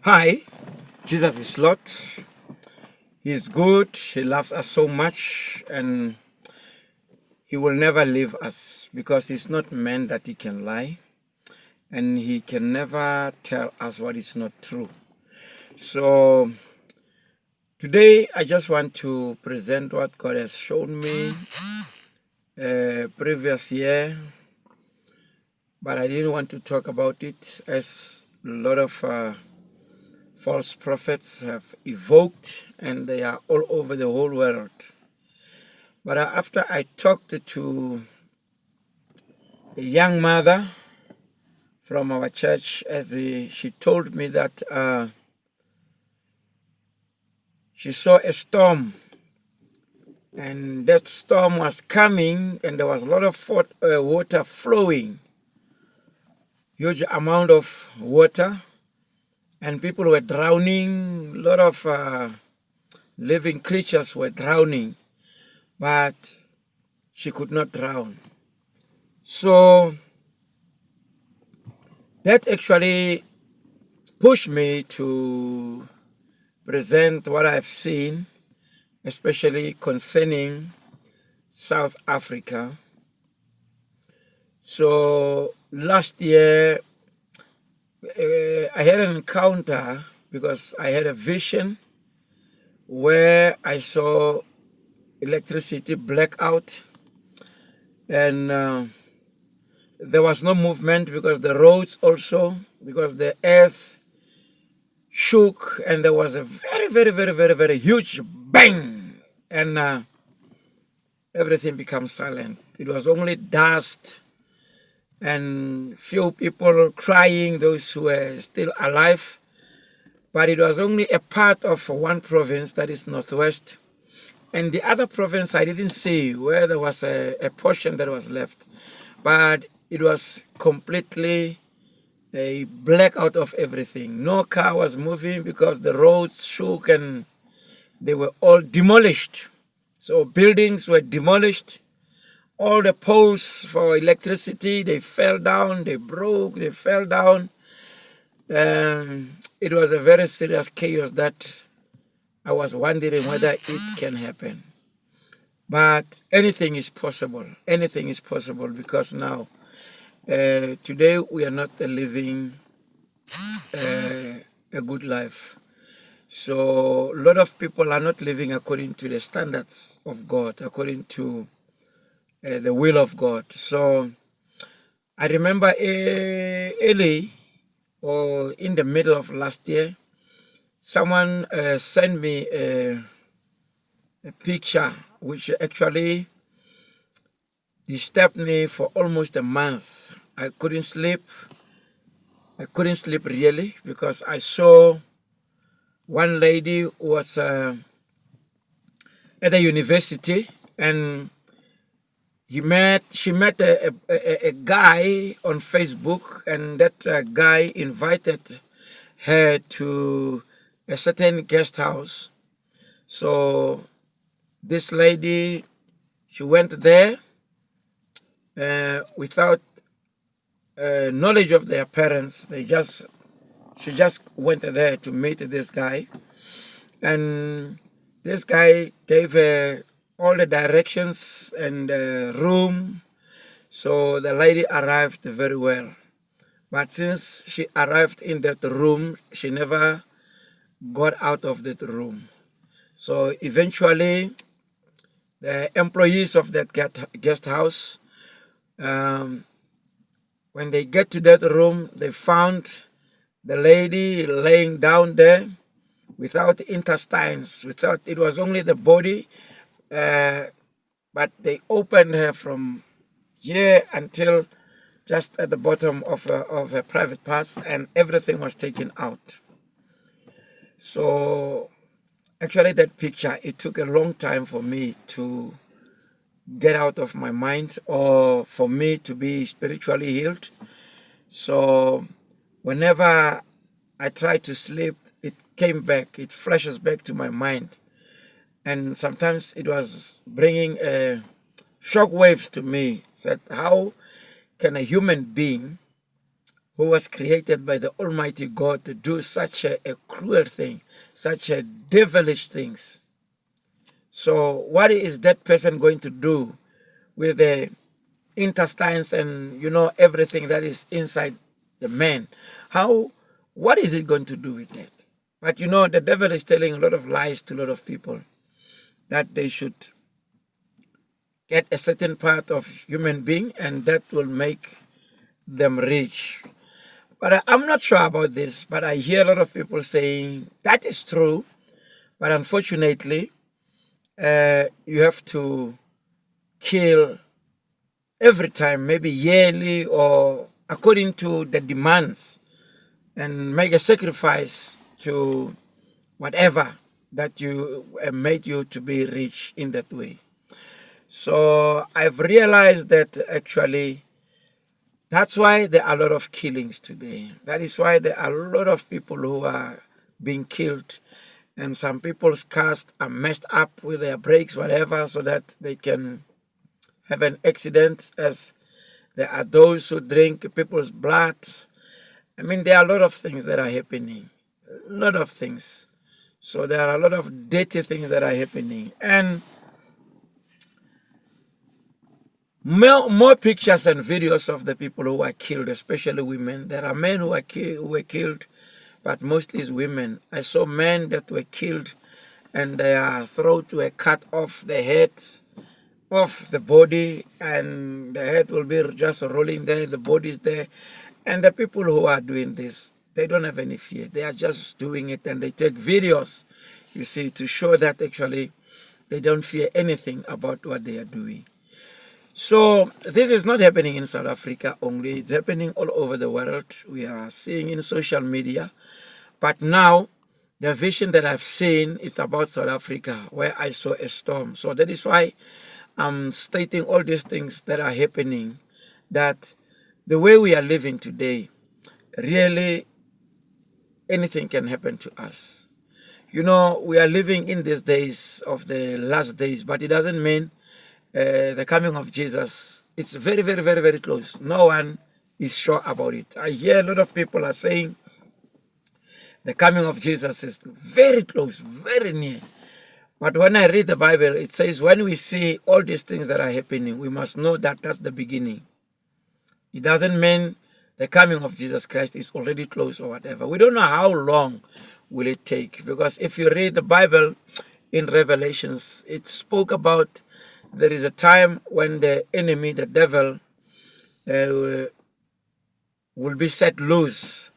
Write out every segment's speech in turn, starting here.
Hi, Jesus is Lord. He is good. He loves us so much, and He will never leave us because He's not man that He can lie, and He can never tell us what is not true. So today, I just want to present what God has shown me previous year, but I didn't want to talk about it as a lot of false prophets have evoked, and they are all over the whole world. But after I talked to a young mother from our church, she told me that she saw a storm, and that storm was coming, and there was a lot of water flowing, huge amount of water, and people were drowning. A lot of living creatures were drowning, but she could not drown. So that actually pushed me to present what I've seen, especially concerning South Africa. So last year, I had an encounter because I had a vision where I saw electricity blackout, and there was no movement because the roads also, because the earth shook, and there was a very huge bang, and everything becomes silent. It was only dust and few people crying, those who were still alive. But it was only a part of one province, that is Northwest. And the other province I didn't see, where there was a portion that was left. But it was completely a blackout of everything. No car was moving because the roads shook and they were all demolished. So buildings were demolished. All the poles for electricity, they fell down, they broke, they fell down. It was a very serious chaos that I was wondering whether it can happen. But anything is possible. Anything is possible because now, today we are not living a good life. So a lot of people are not living according to the standards of God, according to the will of God. So I remember early or in the middle of last year, someone sent me a picture which actually disturbed me for almost a month. I couldn't sleep. I couldn't sleep really because I saw one lady who was at the university, and she met a guy on Facebook, and that guy invited her to a certain guest house. So this lady, she went there without knowledge of their parents. She just went there to meet this guy, and this guy gave her all the directions and the room. So the lady arrived very well. But since she arrived in that room, she never got out of that room. So eventually, the employees of that guest house, when they get to that room, they found the lady laying down there without intestines, it was only the body, but they opened her from here until just at the bottom of her private parts, and everything was taken out. So actually that picture, it took a long time for me to get out of my mind, or for me to be spiritually healed. So whenever I try to sleep, it came back, it flashes back to my mind. And sometimes it was bringing shock waves to me. Said, how can a human being who was created by the Almighty God to do such a cruel thing, such a devilish things. So what is that person going to do with the intestines and everything that is inside the man? What is it going to do with that? But the devil is telling a lot of lies to a lot of people, that they should get a certain part of human being and that will make them rich. But I'm not sure about this, but I hear a lot of people saying that is true, but unfortunately you have to kill every time, maybe yearly or according to the demands, and make a sacrifice to whatever that you made you to be rich in that way. So I've realized that actually that's why there are a lot of killings today. That is why there are a lot of people who are being killed, and some people's cars are messed up with their brakes, whatever, so that they can have an accident, as there are those who drink people's blood. I mean, there are a lot of things that are happening, a lot of things. So there are a lot of dirty things that are happening. And more pictures and videos of the people who are killed, especially women. There are men who were killed, but mostly it's women. I saw men that were killed and their throat were cut off, the head off the body, and the head will be just rolling there, the body is there. And the people who are doing this, they don't have any fear. They are just doing it, and they take videos, you see, to show that actually they don't fear anything about what they are doing. So this is not happening in South Africa only. It's happening all over the world. We are seeing in social media. But now, the vision that I've seen is about South Africa, where I saw a storm. So that is why I'm stating all these things that are happening, that the way we are living today, really anything can happen to us. We are living in these days of the last days, but it doesn't mean the coming of Jesus. It's very, very, very, very close. No one is sure about it. I hear a lot of people are saying the coming of Jesus is very close, very near. But when I read the Bible, it says when we see all these things that are happening, we must know that that's the beginning. It doesn't mean the coming of Jesus Christ is already close or whatever. We don't know how long will it take, because if you read the Bible in Revelations, it spoke about there is a time when the enemy, the devil, will be set loose,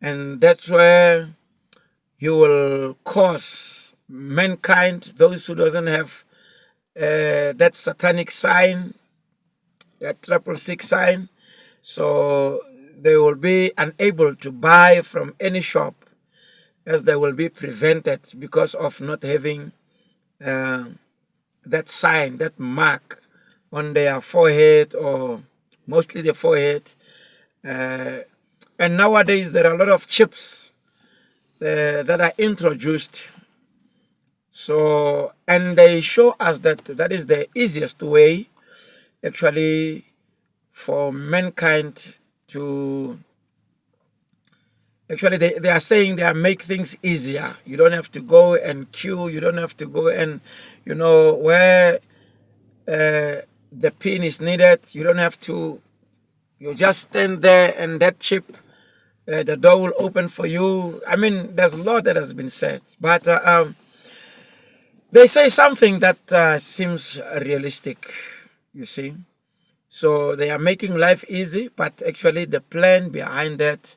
and that's where he will cause mankind, those who doesn't have that satanic sign, that 666 sign, so they will be unable to buy from any shop, as they will be prevented because of not having that sign, that mark on their forehead, or mostly the forehead. And nowadays there are a lot of chips that are introduced. So, and they show us that that is the easiest way actually for mankind to, actually they are saying they are make things easier. You don't have to go and queue, you don't have to go and where the pin is needed, you don't have to, you just stand there and that chip, the door will open for you. I mean, there's a lot that has been said, but they say something that seems realistic, you see. So they are making life easy, but actually the plan behind that,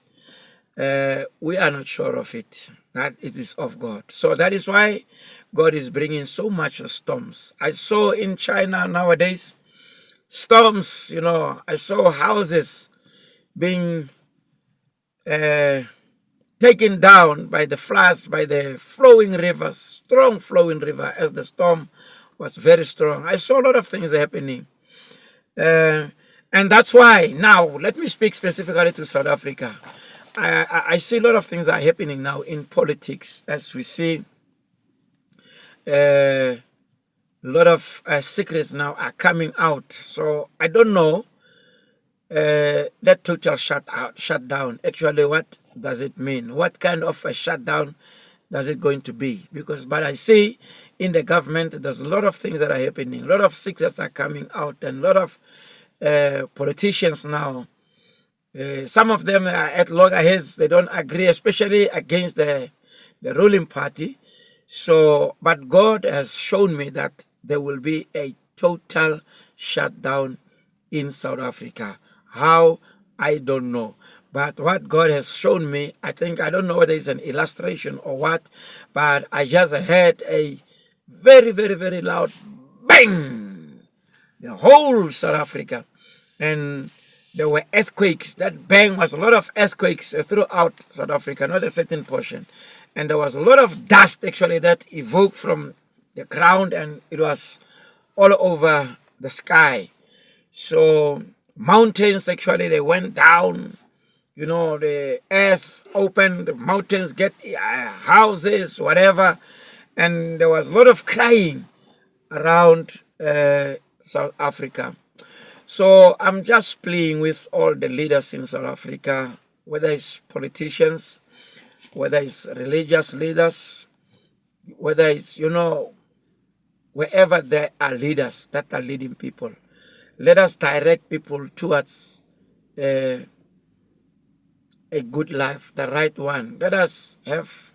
we are not sure of it, that it is of God. So that is why God is bringing so much storms. I saw in China nowadays storms, I saw houses being taken down by the floods, by the flowing rivers, strong flowing river, as the storm was very strong. I saw a lot of things happening. And that's why now, let me speak specifically to South Africa. I see a lot of things are happening now in politics, as we see a lot of secrets now are coming out. So I don't know that total shutdown, actually, what does it mean? What kind of a shutdown does it going to be? But I see in the government, there's a lot of things that are happening. A lot of secrets are coming out, and a lot of politicians now. Some of them are at loggerheads. They don't agree, especially against the ruling party. So, but God has shown me that there will be a total shutdown in South Africa. How? I don't know. But what God has shown me, I don't know whether it's an illustration or what, but I just heard a very, very, very loud bang, the whole South Africa. And there were earthquakes. That bang was a lot of earthquakes throughout South Africa, not a certain portion. And there was a lot of dust actually that evoked from the ground, and it was all over the sky. So mountains actually, they went down. You know, the earth opened, the mountains get houses, whatever. And there was a lot of crying around South Africa. So I'm just pleading with all the leaders in South Africa, whether it's politicians, whether it's religious leaders, whether it's, wherever there are leaders that are leading people. Let us direct people towards a good life, the right one. Let us have,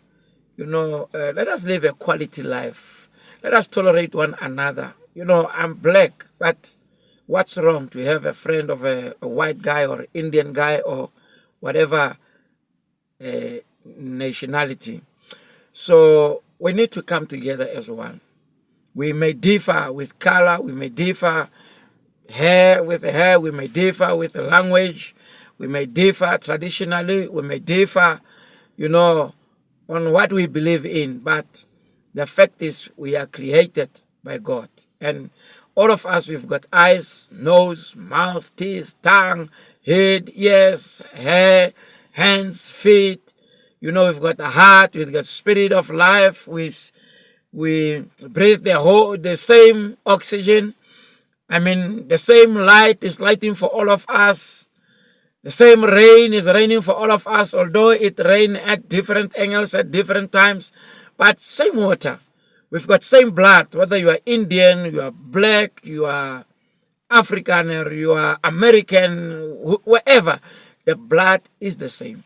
let us live a quality life. Let us tolerate one another. I'm black, but what's wrong to have a friend of a white guy or Indian guy or whatever nationality? So we need to come together as one. We may differ with color, we may differ with hair, we may differ with the language, we may differ traditionally, we may differ, on what we believe in, but the fact is we are created by God. And all of us, we've got eyes, nose, mouth, teeth, tongue, head, ears, hair, hands, feet. We've got a heart, we've got spirit of life. We breathe the same oxygen. The same light is lighting for all of us. The same rain is raining for all of us, although it rains at different angles at different times, but same water. We've got same blood, whether you are Indian, you are black, you are African, or you are American, wherever, the blood is the same.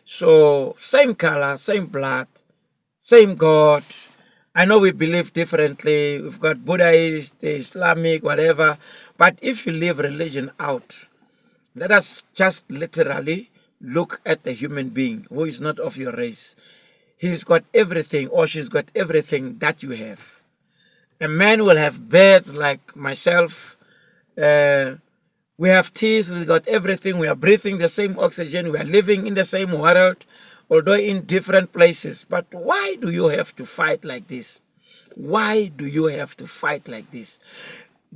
So same color, same blood, same God. I know we believe differently. We've got Buddhist, Islamic, whatever. But if you leave religion out, let us just literally look at the human being who is not of your race. He's got everything, or she's got everything that you have. A man will have birds like myself. We have teeth, we got everything. We are breathing the same oxygen. We are living in the same world, although in different places. But why do you have to fight like this? Why do you have to fight like this?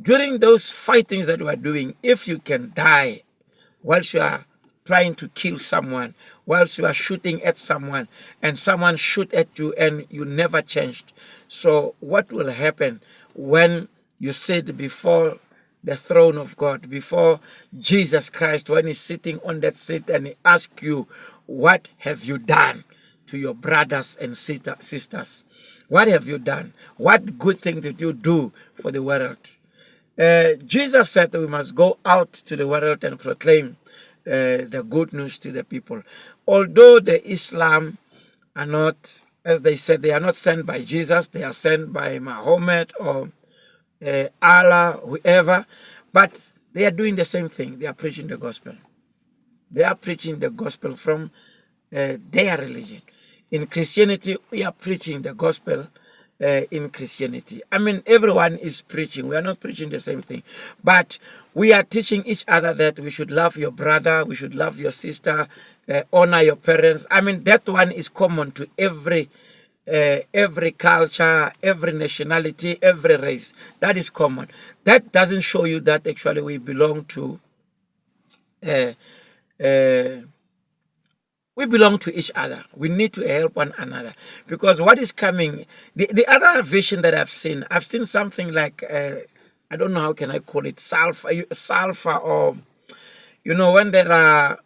During those fightings that we are doing, if you can die whilst you are trying to kill someone, whilst you are shooting at someone, and someone shoot at you and you never changed. So what will happen when you sit before the throne of God, before Jesus Christ, when he's sitting on that seat and he asks you, what have you done to your brothers and sisters? What have you done? What good thing did you do for the world? Jesus said that we must go out to the world and proclaim the good news to the people. Although the Islam are not, as they said, they are not sent by Jesus, they are sent by Muhammad or Allah, whoever, but they are doing the same thing. They are preaching the gospel. They are preaching the gospel from their religion. In Christianity, we are preaching the gospel in Christianity. Everyone is preaching. We are not preaching the same thing. But we are teaching each other that we should love your brother, we should love your sister, honor your parents. That one is common to every culture, every nationality, every race. That is common. That doesn't show you that actually we belong to each other. We need to help one another. Because what is coming, the other vision that I've seen something like I don't know how can I call it, sulfur, or when there are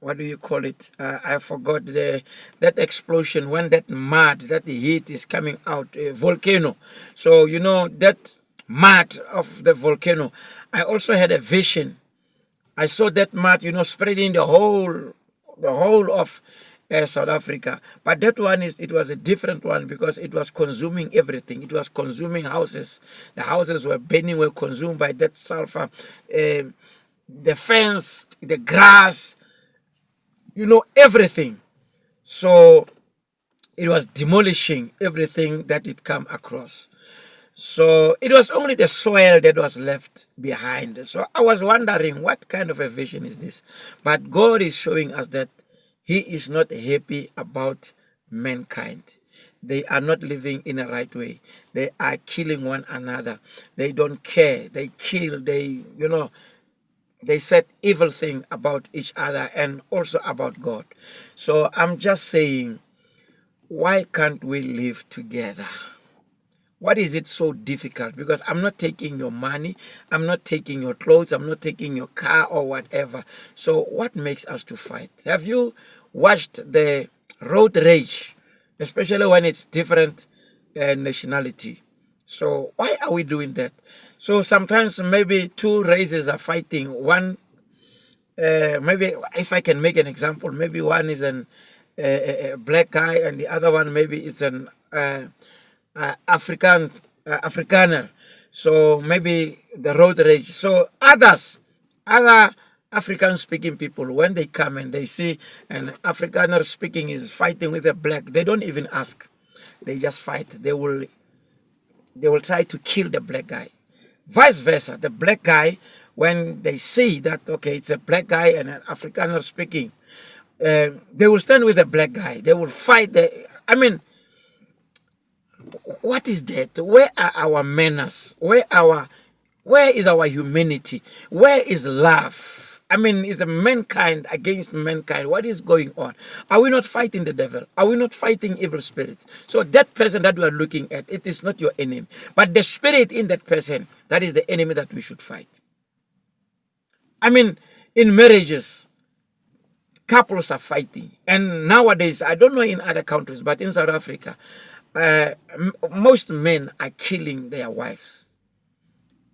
what do you call it? I forgot that explosion, when that mud, that heat is coming out, a volcano. So that mud of the volcano. I also had a vision. I saw that mud, spreading the whole of South Africa. But that one it was a different one, because it was consuming everything. It was consuming houses. The houses were burning, were consumed by that sulfur. The fence, the grass, everything. So it was demolishing everything that it come across. So it was only the soil that was left behind. So I was wondering, what kind of a vision is this? But God is showing us that He is not happy about mankind. They are not living in a right way. They are killing one another. They don't care. They kill. They said evil thing about each other and also about God. So I'm just saying, why can't we live together? What is it so difficult? Because I'm not taking your money, I'm not taking your clothes, I'm not taking your car or whatever. So what makes us to fight? Have you watched the road rage, especially when it's different nationality? So why are we doing that? So sometimes maybe two races are fighting. One, maybe if I can make an example, maybe one is a black guy and the other one maybe is an Afrikaner. So maybe the road rage. So other African speaking people, when they come and they see an Afrikaner speaking is fighting with a black, they don't even ask. They just fight. They will try to kill the black guy. Vice versa, the black guy, when they see that, okay, it's a black guy and an Afrikaner speaking, they will stand with the black guy. They will fight. What is that? Where are our manners? Where is our humanity? Where is love? Is a mankind against mankind? What is going on? Are we not fighting the devil? Are we not fighting evil spirits? So that person that we are looking at, it is not your enemy. But the spirit in that person, that is the enemy that we should fight. In marriages, couples are fighting. And nowadays, I don't know in other countries, but in South Africa, most men are killing their wives.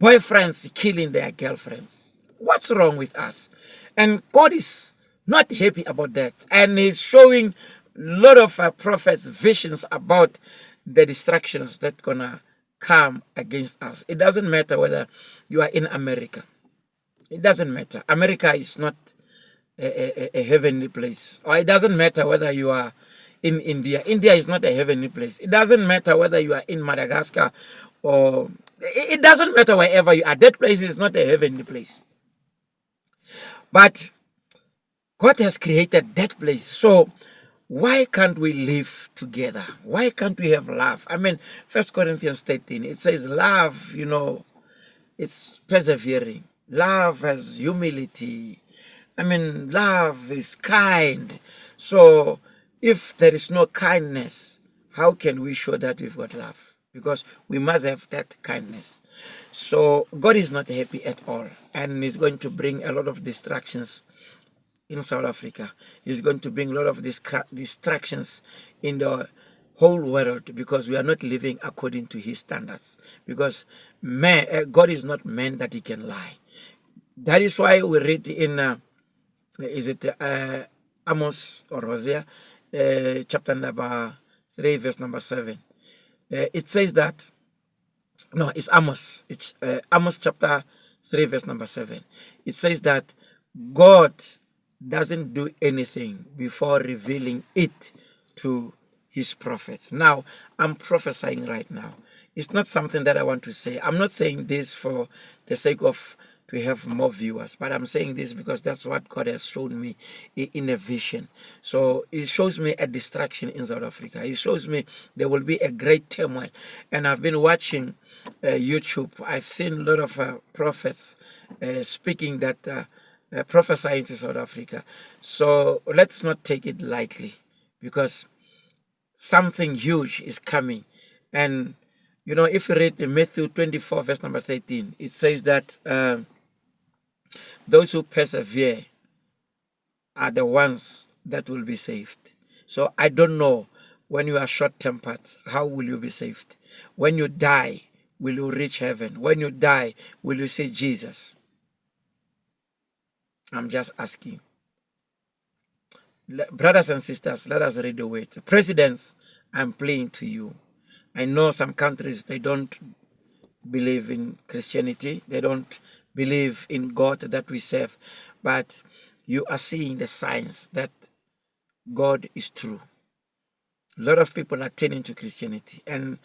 Boyfriends killing their girlfriends. What's wrong with us? And God is not happy about that. And He's showing a lot of prophets' visions about the distractions that's going to come against us. It doesn't matter whether you are in America. It doesn't matter. America is not a heavenly place. Or it doesn't matter whether you are in India. India is not a heavenly place. It doesn't matter whether you are in Madagascar or... It doesn't matter wherever you are. That place is not a heavenly place. But God has created that place. So why can't we live together? Why can't we have love? 1 Corinthians 13, it says love, it's persevering. Love has humility. Love is kind. So if there is no kindness, how can we show that we've got love? Because we must have that kindness. So God is not happy at all. And He's going to bring a lot of distractions in South Africa. He's going to bring a lot of distractions in the whole world, because we are not living according to His standards. Because God is not man that He can lie. That is why we read in, Amos or Hosea, chapter number 3, verse number 7. It says that, no, it's Amos. It's Amos chapter 3, verse number 7. It says that God doesn't do anything before revealing it to His prophets. Now, I'm prophesying right now. It's not something that I want to say. I'm not saying this for the sake of to have more viewers, but I'm saying this because that's what God has shown me in a vision. So it shows me a distraction in South Africa. It shows me there will be a great turmoil. And I've been watching YouTube. I've seen a lot of prophets speaking that prophesying to South Africa. So let's not take it lightly, because something huge is coming. And You know, if you read in Matthew 24, verse number 13, it says that those who persevere are the ones that will be saved. So I don't know, when you are short-tempered, how will you be saved? When you die, will you reach heaven? When you die, will you see Jesus? I'm just asking. Brothers and sisters, let us read the word. Presidents, I'm playing to you. I know some countries, they don't believe in Christianity. They don't believe in God that we serve. But you are seeing the signs that God is true. A lot of people are turning to Christianity. And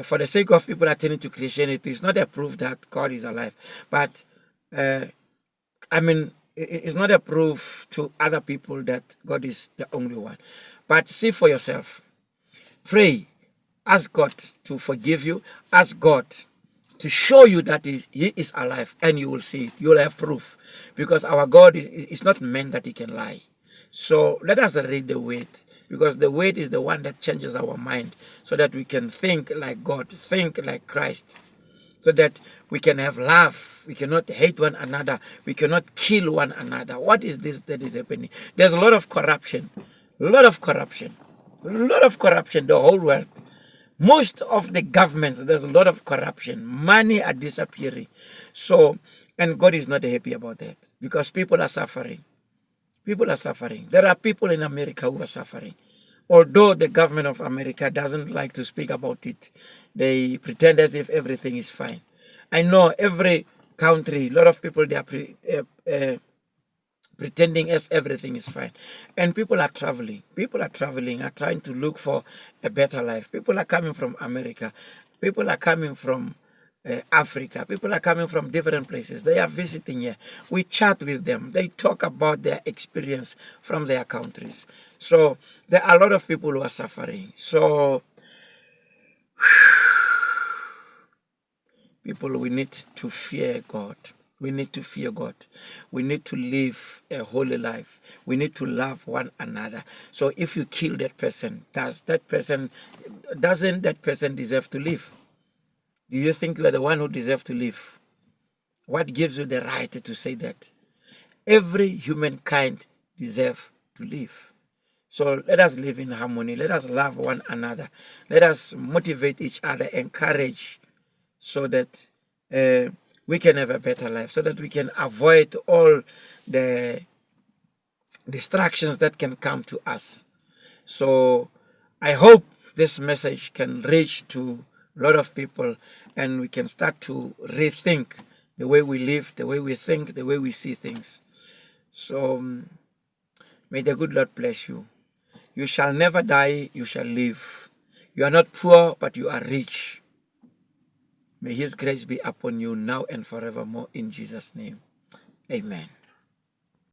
for the sake of people are turning to Christianity, it's not a proof that God is alive. But, it's not a proof to other people that God is the only one. But see for yourself. Pray. Ask God to forgive you. Ask God to show you that He is alive, and you will see it. You will have proof. Because our God is not meant that He can lie. So let us read the word, because the word is the one that changes our mind so that we can think like God, think like Christ, so that we can have love. We cannot hate one another. We cannot kill one another. What is this that is happening? There's a lot of corruption, a lot of corruption, a lot of corruption, the whole world. Most of the governments, there's a lot of corruption. Money are disappearing. So, and God is not happy about that, because people are suffering. People are suffering. There are people in America who are suffering. Although the government of America doesn't like to speak about it, they pretend as if everything is fine. I know every country, a lot of people, they are pretending as everything is fine. And people are traveling. People are traveling, are trying to look for a better life. People are coming from America. People are coming from Africa. People are coming from different places. They are visiting here. We chat with them. They talk about their experience from their countries. So there are a lot of people who are suffering. So people, we need to fear God. We need to fear God. We need to live a holy life. We need to love one another. So if you kill that person, doesn't that person deserve to live? Do you think you are the one who deserves to live? What gives you the right to say that? Every humankind deserves to live. So let us live in harmony. Let us love one another. Let us motivate each other, encourage, so that we can have a better life, so that we can avoid all the distractions that can come to us. So I hope this message can reach to a lot of people, and we can start to rethink the way we live, the way we think, the way we see things. So may the good Lord bless you. You shall never die, you shall live. You are not poor, but you are rich. May His grace be upon you now and forevermore, in Jesus' name. Amen.